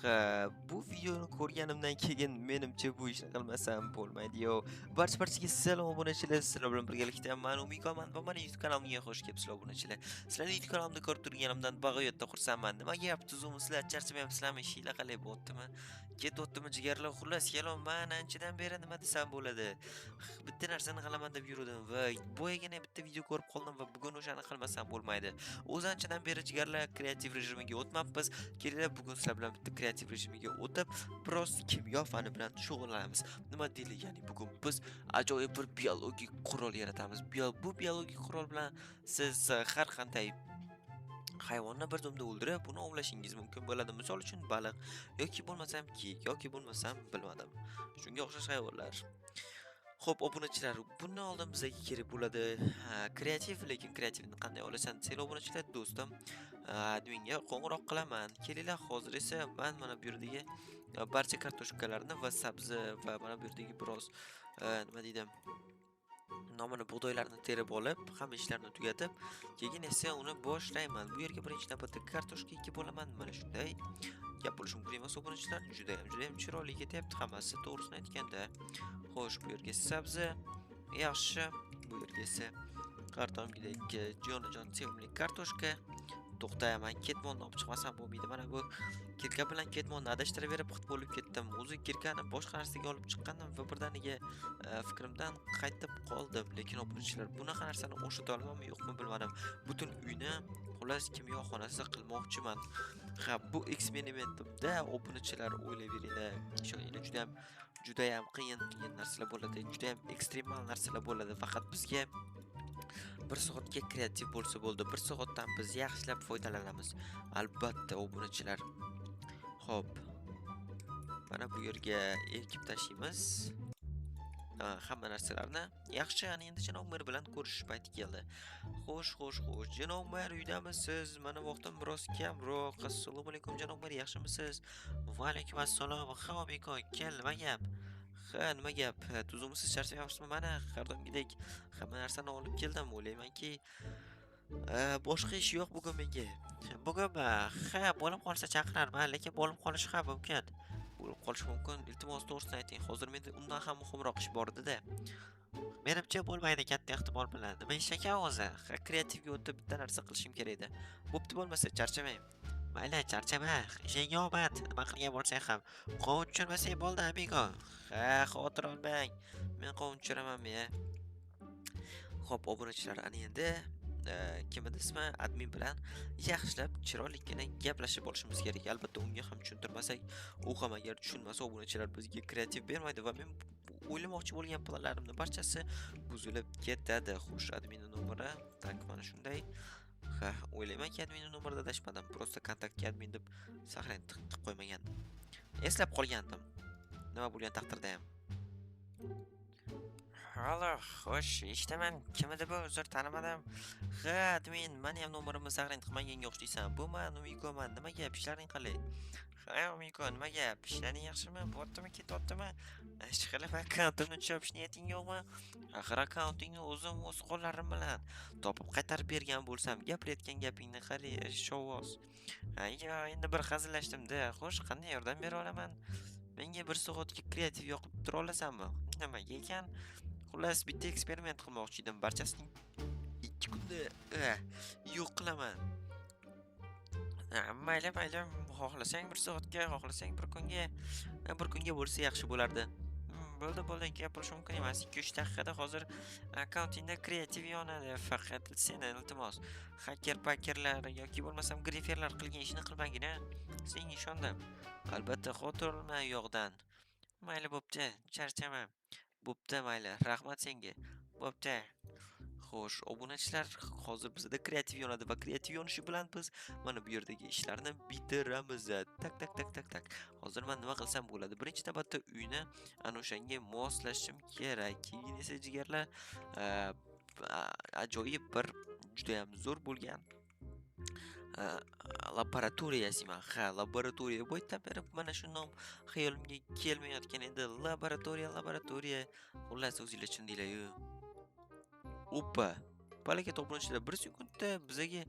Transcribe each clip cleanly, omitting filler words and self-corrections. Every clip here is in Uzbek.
Ha, bu videoni ko'rganimdan keyin menimcha bu ishni qilmasam bo'lmaydi-yu. Barchaga salom obunachilar, sizlar bilan birgalikda man Umikoman va mani YouTube kanalimga xush kelibsizlar obunachilar. Sizlarni YouTube kanalimda ko'rib turganimdan bag'oyatda xursandman. Nimaga yaptizmi sizlar? Charchamayapsizlarmi? Ishinglar qalay bo'ptimi? Ketayaptimi jigarlar? Xullas, kalom man anchadan beri nima desam bo'ladi. Bitta narsani qilaman deb yurdim va boyagina bitta video ko'rib qoldim va bugun o'shani qilmasam bo'lmaydi. O'zi anchadan beri jigarlar kreativ rejimiga o'tmabmiz. Kelinglar bugun sizlar bilan bitta kreativ rejimiga o'tib, biroz kimyo fani bilan shug'ullanamiz. Nima deyli, ya'ni bugun biz ajoyib bir biologik qurol yaratamiz. Bu biologik qurol bilan siz har qanday hayvonni bir zumda o'ldirib, uni ovlashingiz mumkin bo'ladi. Misol uchun baliq yoki bo'lmasam kiyik yoki bo'lmasam bilmadim. Shunga o'xshash hayvonlar. Xo'p, obunachilar, bundan oldin bizga kerak bo'ladi kreativ, lekin kreativni qanday olasan desanglar obunachilar, do'stim, adminga qo'ng'iroq qilaman. Kelinglar, hozir esa men mana bu yerdagi barcha kartoshkalarni va sabzi va mana bu yerdagi biroz nima deydi, nomini bug'doylarni terib olib, hamma ishlarni tugatib, keyin esa uni boshlayman. Bu yerga birinchi navbatda kartoshka ekib olaman. Mana shunday gap bo'lishi mumkin emas obunachilar. Juda ham chiroyli ketyapti hammasi, to'g'risini aytganda. Xo'sh, bu yerga sabzi, yaxshi. Bu yerga esa kartongidek jonajon sevimli kartoshka. To'xtayman, ketmonni olib chiqmasam bo'lmaydi. Mana bu kirka bilan ketmonni adashtiraverib qit bo'lib ketdim. O'zi kirkani boshqa narsaga olib chiqqandim va birdaniga fikrimdan qaytib qoldim. Lekin obunachilar, bunaqa narsani o'xshata olamanmi, yo'qmi bilmadim. Butun uyni xullas kimyoxonasi qilmoqchiman. Ha, bu eksperimentimda obunachilar o'ylayveringlar. Ishoninglar, juda ham qiyin narsalar bo'ladi. Juda ham ekstremal narsalar bo'ladi. Faqat bizga 1 soatga kreativ bo'lsa bo'ldi. 1 soatdan biz yaxshilab foydalanamiz. Albatta obunachilar. Xo'p. Mana bu yerga ekib tashlaymiz. Hamma narsalarni. Yaxshi, ana endi janob mer bilan ko'rishish payti keldi. Xo'sh. Janob mer, uydamisiz? Mana vaqtim biroz kamroq. Assalomu alaykum janob mer, yaxshimisiz? Va alaykum assalom. Ha, Beko, kel, nima gap? Ha, nima gap? Tuzumisiz, charchamayapsizmi? Mana har doimgidek hamma narsani olib keldim. O'ylaymanki, boshqa ish yo'q bugun menga. Bugunmi? Ha, bo'lib qolsa chaqirarman, lekin bo'lib qolishi ham mumkin. Bo'lib qolishi mumkin. Iltimos, to'g'risini ayting. Hozir menda undan ham muhimroq ish bor edi-da. Menimcha bo'lmaydi katta ehtimol bilan. Nima ish ekan o'zi? Kreativga o'tib bitta narsa qilishim kerak edi. Bo'pti, bo'lmasa charchamang. Mayli, charchama. Ishingga omad. Nima qilgan bo'lsang ham. Qovun tushirmasang bo'ldi, amigo. Ha, xavotir olmang. Men qovun tushiraman-ya. Xo'p, obunachilar, ana endi kim edi ismi? Admin bilan yaxshilab chiroyligina gaplashib olishimiz kerak. Albatta, unga ham tushuntirmasak, u ham agar tushunmasa, obunachilar bizga kreativ bermaydi va men o'ylamoqchi bo'lgan planlarimning barchasi buzilib ketadi. Xo'sh, adminning nomeri, tak, mana shunday. Ha, o'ylaymanki, adminning nomerida adashmadim. Просто kontaktga admin deb saqlanib qilib qo'ymagandim. Eslab qolgandim. Nima bo'lgan taqdirda ham. Halo, xo'sh, eshitaman. Kim edi bu? Uzr, tanimadim. Ha, admin, meni ham nomerimni saqlanib qilmaganga o'xshaysan. Bu men Umikoman. Nima gap? Ishlaring qalay? Ha, Umiko, nima gap? Ishlaring yaxshimi? Bo'ptimi, ketyaptimi? Ishqilib akkauntimni chopish niyating yo'qmi? Axir akkauntingni o'zim o'z qo'llarim bilan topib qaytarib bergan bo'lsam, gapirayotgan gapingni qarang, shovvoz. Ha, yo, endi bir hazillashdim-da. Xo'sh, qanday yordam bera olaman? Menga 1 soatga kreativ yoqib tura olasanmi? Nimaga ekan? Xullas, bitta eksperiment qilmoqchi edim. Barchasini 2 kunda yo'q qilaman. Mayli, xohlasang 1 soatga, xohlasang 1 kunga, 1 kunga bo'lsa yaxshi bo'lardi. Bo'ldi, gap bo'lishi mumkin emas. 2-3 daqiqada hozir akkauntingda kreativ yonadi. Faqat seni iltimos, pakerlar yoki bo'lmasam griferlar qilgan ishni qilmagin. Senga ishondim. Albatta, xotir olma yo'qdan. Mayli, bo'pti, charchama. Bo'pti, mayli. Rahmat senga. Bo'pti. Xo'sh, obunachilar, hozir bizda kreativ yonadi va kreativ yonishi bilan biz mana bu yerdagi ishlarni bitiramiz. Tak. Hozir men nima qilsam bo'ladi? Birinchi navbatda uyni ana o'shanga moslashim kerak. Keyin esa jigarlar ajoyib bir juda ham zo'r bo'lgan laboratoriya deyman. Ha, laboratoriya. Boydan beri mana shu nom xayolimga kelmayotgan edi. Laboratoriya. Xullas, o'zinglar tushundinglar-yu. Oppa. Balaga obunachilar, 1 sekundda bizaga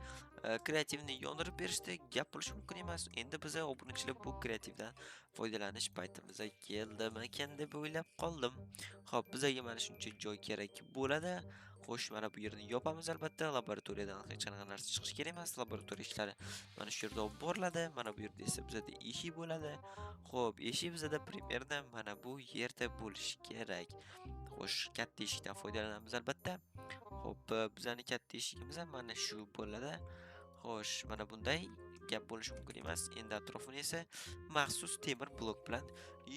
kreativni yondirib berishdi, gap bo'lishi mumkin emas. Endi biza obunachilar bu kreativdan foydalanish paytimizga keldimikan deb o'ylab qoldim. Xo'p, bizaga mana shuncha joy kerak bo'ladi. Xo'sh, mana bu yerni yopamiz albatta. Laboratoriyadan hech qanaqa narsa chiqishi kerak emas. Laboratoriya ishlari mana shu yerda olib boriladi. Mana bu yerda esa bizada eshik bo'ladi. Xo'p, eshik bizada primerda mana bu yerda bo'lishi kerak. Xo'sh, katta eshikdan foydalanamiz albatta. Xo'p, bizani katta eshigimiz ham mana shu bo'ladi. Xo'sh, mana bunday gap bo'lishi mumkin emas. Endi atrofini esa maxsus temir blok bilan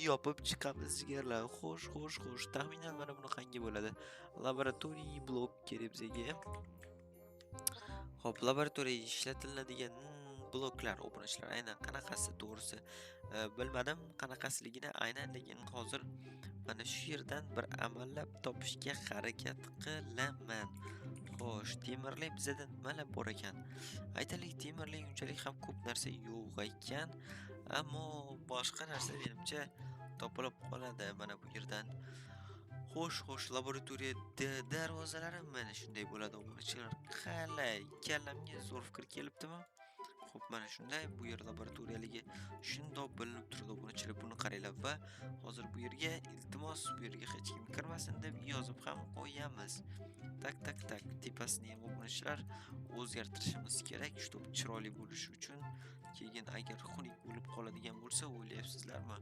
yopib chiqamiz jigarlar. Xo'sh. Taxminan mana bunaqangi bo'ladi. Laboratoriya blok kerak bizga. Xo'p, laboratoriyada ishlatiladigan bloklar, obunachilar aynan qanaqasi to'g'risi bilmadim qanaqasiligini aynan, lekin hozir mana shu yerdan bir amallab topishga harakat qilaman. Xo'sh, temirlik bizada nimalar bor ekan? Aytaylik, temirlik unchalik ham ko'p narsa yo'q ekan, ammo boshqa narsa menimcha topilib qoladi mana bu yerdan. Xo'sh, laboratoriya darvozalari mana shunday bo'ladi obunachilar. Qalay, kallamga zo'r fikr kelibdimi? Xo'p, mana shunday bu yer laboratoriyaligi shundoq bilinib turadi obunachilar. Buni qaranglar va hozir bu yerga iltimos bu yerga hech kim kirmasin deb yozib ham qo'yamiz. Tak. Tepasini ham obunachilar o'zgartirishimiz kerak, чтобы chiroyli bo'lishi uchun. Keyin agar xunuk bo'lib qoladigan bo'lsa, o'ylayapsizlarmi?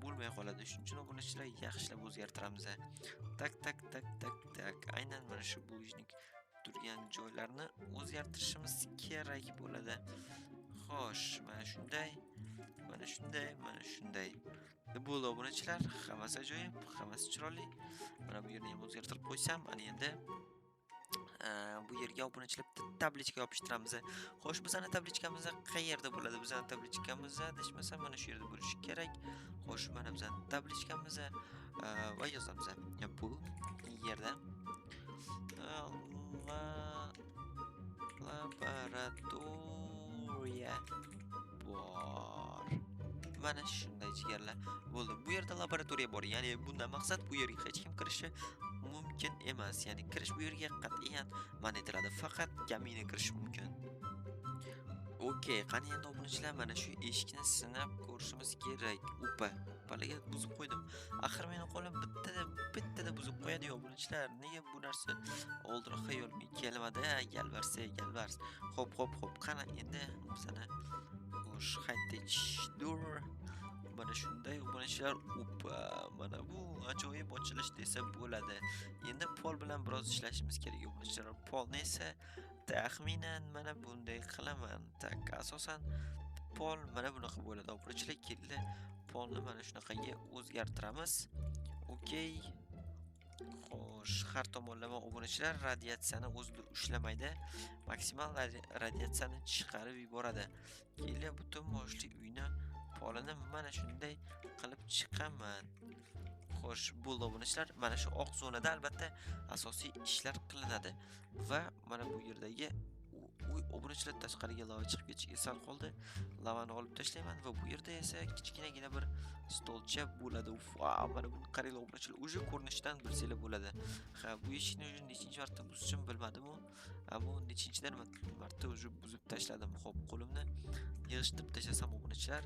Bo'lmay qoladi. Shuning uchun obunachilar yaxshilab o'zgartiramiz. Tak. Aynan mana shu bo'yishlik turgan joylarni o'zgartirishimiz kerak bo'ladi. Xo'sh, mana shunday. Bo'ldi obunachilar, hammasi ajoyib, hammasi chiroyli. Mana bu yerni ham o'zgartirib qo'ysam, ana endi bu yerga obunachilar tablichka yopishtiramiz. Xo'sh, bizning tablichkamiz qayerda bo'ladi? Bizning tablichkamiz adashmasam mana shu yerda bo'lishi kerak. Xo'sh, mana bizning tablichkamiz va yozamiz. Bu yerda laboratoriya bor. Mana shunday jigarlar. Bo'ldi. Bu yerda laboratoriya bor. Ya'ni bundan maqsad bu yerga hech kim kirishi mumkin emas. Ya'ni kirish bu yerga qat'iyan man etiladi. Faqat kamina kirish mumkin. Okey, qani endi obunachilar mana shu eshikni sinab ko'rishimiz kerak. Upa, balaga buzib qo'ydim. Axir meni qo'lim bittada buzib qo'yadi obunachilar. Nega bu narsa oldinroq xayolimga kelmadi? Galvars. Xo'p. Qani endi bizani xo'sh, haydach dur. Mana shunday obunachilar. Upa, mana bu ajoyib ochilish desa bo'ladi. Endi pol bilan biroz ishlashimiz kerak obunachilar. Polni esa taxminan mana bunday qilaman. Tak, asosan pol mana bunaqa bo'ladi. Obunachilar keldi. Polni mana shunaqaga o'zgartiramiz. Okey. Xo'sh, har tomonlama obunachilar radiatsiyani o'zida ushlamaydi. Maksimal radiatsiyani chiqarib yuboradi. Keyin butun boshli uyni polini mana shunday qilib chiqaman. Xo'sh, bo'ldi obunachilar. Mana shu oq zonada albatta asosiy ishlar qilinadi va mana bu yerdagi obunachilar tashqariga lava chiqib ketishiga sal qoldi. Lavani olib tashlayman va bu yerda esa kichkinagina bir stolcha bo'ladi. Wow, mana buni qaranglar obunachilar. Uje ko'rinishidan bilsanglar bo'ladi. Ha, bu eshikni uje nechinchi marta buzishim bilmadim-ku. Ammo nechinchidan marta uje buzib tashladim. Xo'p, qo'limni yig'ishtirib tashlasam obunachilar,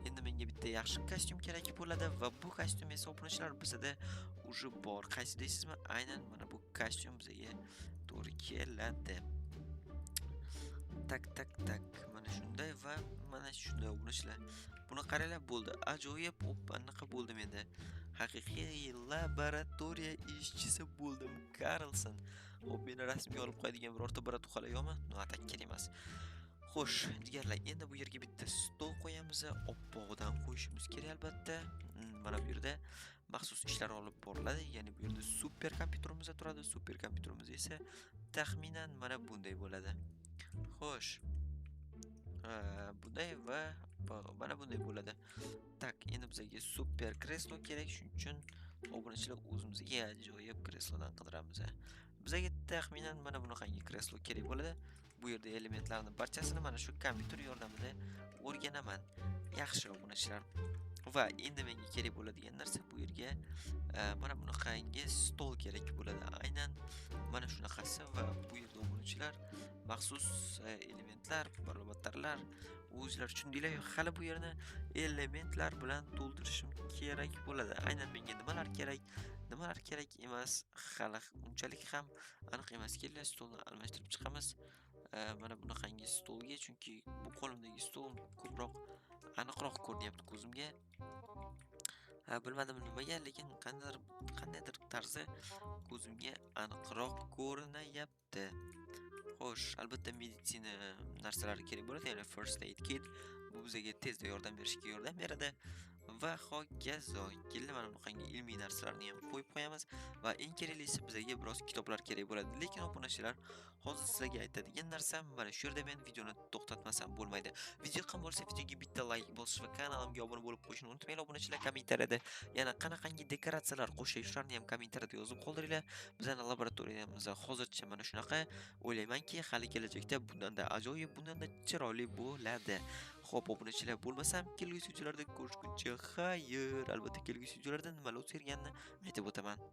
endi menga bitta yaxshi kostyum kerak bo'ladi va bu kostyum esa obunachilar bizda uje bor. Qaysi deysizmi? Aynan mana bu kostyum bizga to'g'ri keladi. Tak. Mana shunday va mana shunday obunachilar. Buni qaranglar, bo'ldi. Ajoyib anaqa bo'ldim endi. Haqiqiy laboratoriya ishchisi bo'ldim. Karlson. Hop, meni rasmga olib qo'yadigan birorta brat uxalay yo'qmi? No, atak kerak emas. Xo'sh, jigarlar, endi bu yerga bitta stol qo'yamiz. Oppoqdan qo'yishimiz kerak albatta. Mana bu yerda maxsus ishlar olib boriladi. Ya'ni bu yerda super kompyuterimiz turadi. Super kompyuterimiz esa taxminan mana bunday bo'ladi. Xo'sh. Bunday va mana bunday bo'ladi. Tak, endi bizga super kreslo kerak, shuning uchun obunachilar o'zimizga ajoyib kreslodan qidiramiz. Bizga taxminan mana bunaqangi kreslo kerak bo'ladi. Bu yerda elementlarning barchasini mana shu kompyuter yordamida o'rganaman. Yaxshi obunachilar. Va endi menga kerak bo'ladigan narsa bu yerga mana bunaqangi stol kerak bo'ladi. Aynan mana shunaqasi va bu yerda o'quvchilar maxsus elementlar, barobatarlar o'zlari tushundinglar, hali bu yerni elementlar bilan to'ldirishim kerak bo'ladi. Aynan menga nimalar kerak emas, hali unchalik ham aniq emas. Kelinglar stolni almashtirib chiqamiz. Mana bunaqangi stolga, chunki bu qo'limdagi stol ko'proq aniqroq ko'rinyapti ko'zimga. Bilmadim nimaga, lekin qandaydir tarzda ko'zimga aniqroq ko'rinayapti. Xo'sh, albatta meditsina narsalari kerak bo'ladi, ya'ni first aid kit. Bu bizga tezda yordam berishga yordam beradi va hokazo. Kelin mana bunaqangi ilmiy narsalarni ham qo'yib qo'yamiz va eng keraklisi bizga biroz kitoblar kerak bo'ladi. Lekin obunachilar, hozir sizlarga aytadigan narsam mana shu yerda men videoni to'xtatmasam bo'lmaydi. Video yoqqan bo'lsa, videoga bitta like bosish va kanalimga obuna bo'lib qo'yishni unutmanglar. Obunachilar, kommentariyada yana qanaqangi dekoratsiyalar qo'shish, shularni ham kommentariyada yozib qoldiringlar. Bizning laboratoriyamiz hozircha mana shunaqa. O'ylaymanki, hali kelajakda bundanda ajoyib, bundanda chiroyli bo'ladi. Xo'p, obunachilar, bo'lmasam kelgusi videolarda ko'rishguncha xayr. Albatta kelgusi videolarda nimalar o'zgarganini aytib o'taman.